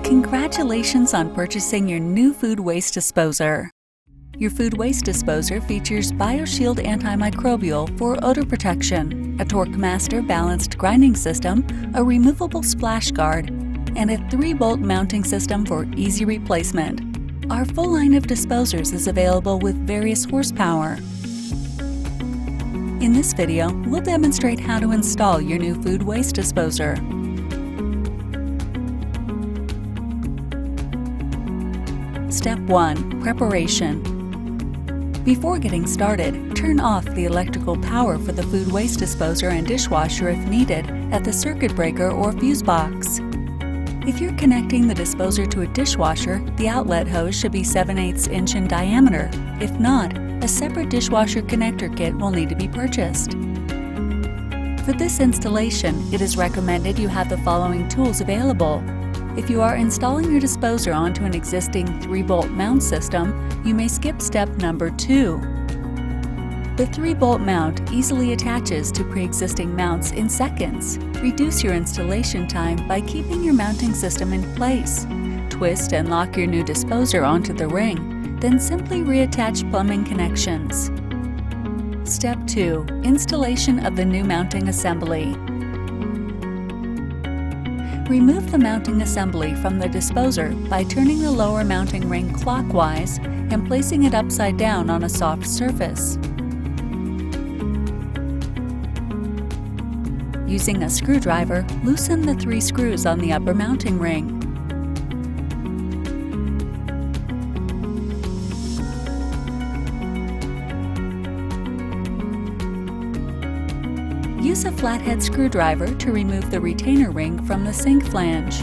Congratulations on purchasing your new food waste disposer. Your food waste disposer features BioShield antimicrobial for odor protection, a Torque Master balanced grinding system, a removable splash guard, and a 3-bolt mounting system for easy replacement. Our full line of disposers is available with various horsepower. In this video, we'll demonstrate how to install your new food waste disposer. Step 1. Preparation. Before getting started, turn off the electrical power for the food waste disposer and dishwasher if needed at the circuit breaker or fuse box. If you're connecting the disposer to a dishwasher, the outlet hose should be 7/8 inch in diameter. If not, a separate dishwasher connector kit will need to be purchased. For this installation, it is recommended you have the following tools available. If you are installing your disposer onto an existing 3-bolt mount system, you may skip step number 2. The 3-bolt mount easily attaches to pre-existing mounts in seconds. Reduce your installation time by keeping your mounting system in place. Twist and lock your new disposer onto the ring, then simply reattach plumbing connections. Step 2. Installation of the new mounting assembly. Remove the mounting assembly from the disposer by turning the lower mounting ring clockwise and placing it upside down on a soft surface. Using a screwdriver, loosen the 3 screws on the upper mounting ring. Use a flathead screwdriver to remove the retainer ring from the sink flange.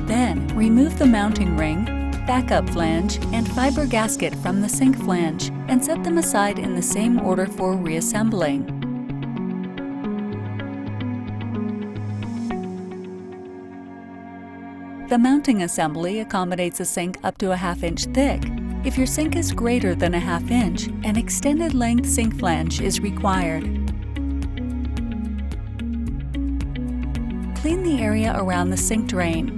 Then, remove the mounting ring, backup flange, and fiber gasket from the sink flange and set them aside in the same order for reassembling. The mounting assembly accommodates a sink up to a 1/2 inch thick. If your sink is greater than a 1/2 inch, an extended length sink flange is required. Clean the area around the sink drain.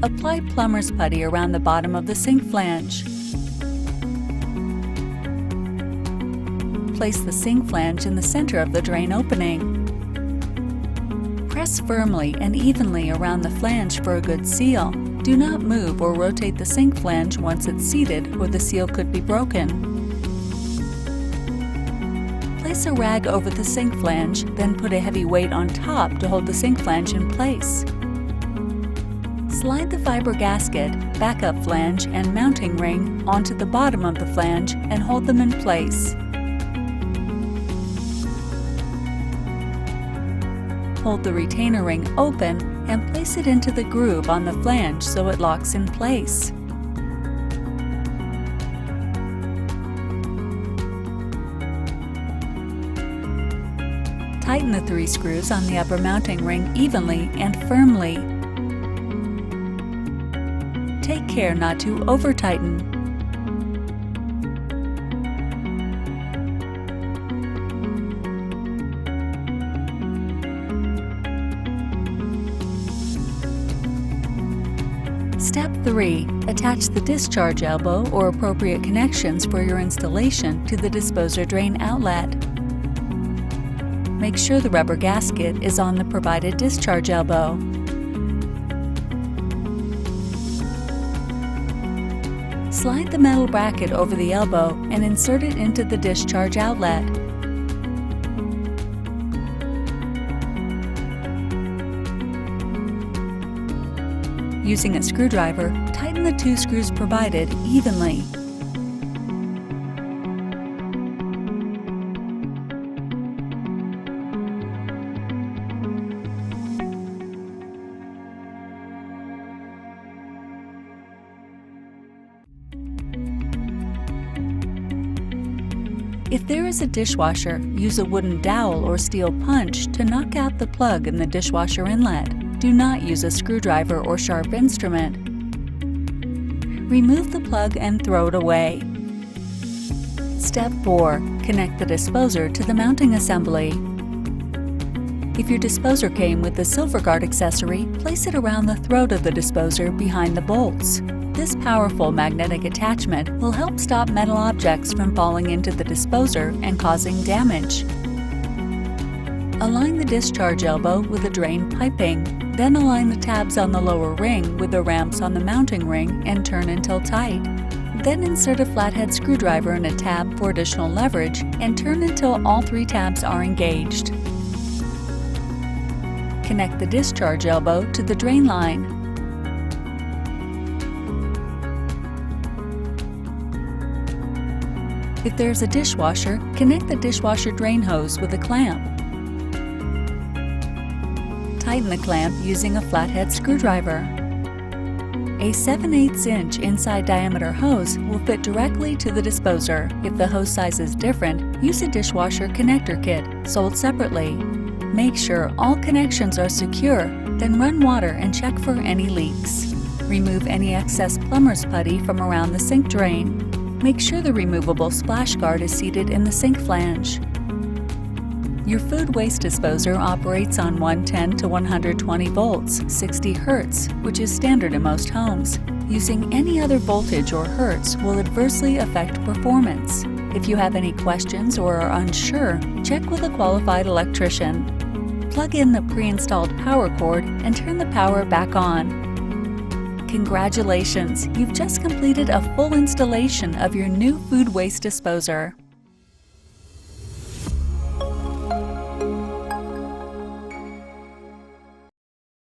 Apply plumber's putty around the bottom of the sink flange. Place the sink flange in the center of the drain opening. Press firmly and evenly around the flange for a good seal. Do not move or rotate the sink flange once it's seated, or the seal could be broken. Place a rag over the sink flange, then put a heavy weight on top to hold the sink flange in place. Slide the fiber gasket, backup flange, and mounting ring onto the bottom of the flange and hold them in place. Hold the retainer ring open and place it into the groove on the flange so it locks in place. Tighten the 3 screws on the upper mounting ring evenly and firmly. Take care not to over-tighten. Step 3. Attach the discharge elbow or appropriate connections for your installation to the disposer drain outlet. Make sure the rubber gasket is on the provided discharge elbow. Slide the metal bracket over the elbow and insert it into the discharge outlet. Using a screwdriver, tighten the 2 screws provided evenly. If there is a dishwasher, use a wooden dowel or steel punch to knock out the plug in the dishwasher inlet. Do not use a screwdriver or sharp instrument. Remove the plug and throw it away. Step 4. Connect the disposer to the mounting assembly. If your disposer came with the silver guard accessory, place it around the throat of the disposer behind the bolts. This powerful magnetic attachment will help stop metal objects from falling into the disposer and causing damage. Align the discharge elbow with the drain piping. Then align the tabs on the lower ring with the ramps on the mounting ring and turn until tight. Then insert a flathead screwdriver in a tab for additional leverage and turn until all 3 tabs are engaged. Connect the discharge elbow to the drain line. If there's a dishwasher, connect the dishwasher drain hose with a clamp. Tighten the clamp using a flathead screwdriver. A 7/8 inch inside diameter hose will fit directly to the disposer. If the hose size is different, use a dishwasher connector kit, sold separately. Make sure all connections are secure, then run water and check for any leaks. Remove any excess plumber's putty from around the sink drain. Make sure the removable splash guard is seated in the sink flange. Your food waste disposer operates on 110 to 120 volts, 60 Hz, which is standard in most homes. Using any other voltage or hertz will adversely affect performance. If you have any questions or are unsure, check with a qualified electrician. Plug in the pre-installed power cord and turn the power back on. Congratulations! You've just completed a full installation of your new food waste disposer.